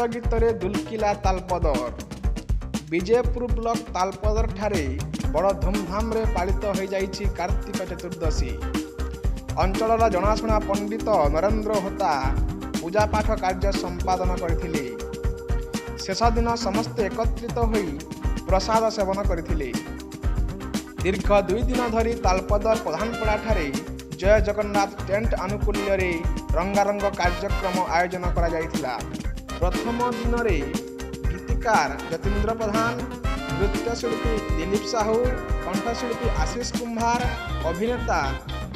गीतरे दुलकिला तालपदर। Vijaypur block तालपदर ठारे बड़ धूमधाम रे पालित हो जाइछि कार्तिक चतुर्दशी। अंचलर जनाशुना पंडित नरेंद्र होता पूजा पाठ कार्य संपादन करथिले। शेष दिन समस्ते एकत्रित होई प्रसाद सेवन करथिले। दीर्घ 2 दिन धरी तालपदर प्रधानपड़ा ठारे जय जगन्नाथ टेंट आनुकूल्य रे रंगारंग कार्यक्रम आयोजन करा जायथिला। प्रथम दिन रे गीतिकार जतीन्द्र प्रधान, नृत्यशिल्पी दिलीप साहू, कंठशिल्पी आशीष कुंभार, अभिनेता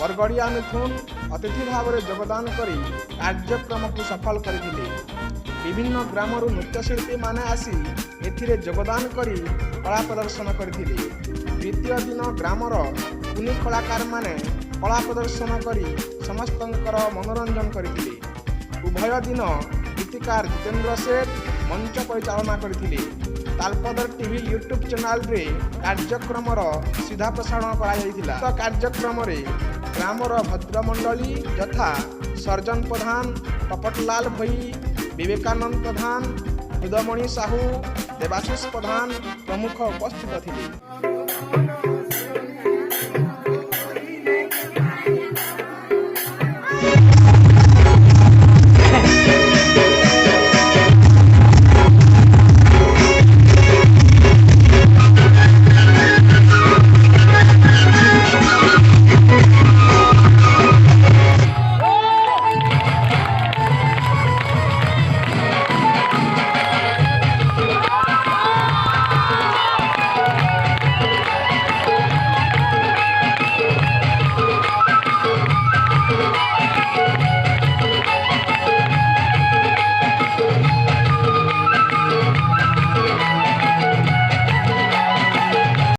बरगड़िया मिथुन अतिथि भाव में योगदान करी कार्यक्रम को सफल करथिले। विभिन्न ग्रामरू नृत्यशिल्पी माने आसी एथिरे योगदान करी कला प्रदर्शन करथिले। द्वितीय दिन ग्रामर कुनी कलाकार माने कला प्रदर्शन करी समस्तंकर मनोरंजन करथिले। उभय दिन गीतिकार जतिन्द्र मंच परिचालना करथिले। तालपदर टीवी यूट्यूब चैनल रे कार्यक्रम सीधा प्रसारण करा कार्यक्रम रे ग्रामर भद्रमंडली यथा सर्जन प्रधान, पपटलाल भई, विवेकानंद प्रधान, हुदमणि साहू, देवाशीष प्रधान प्रमुख उपस्थित थिले।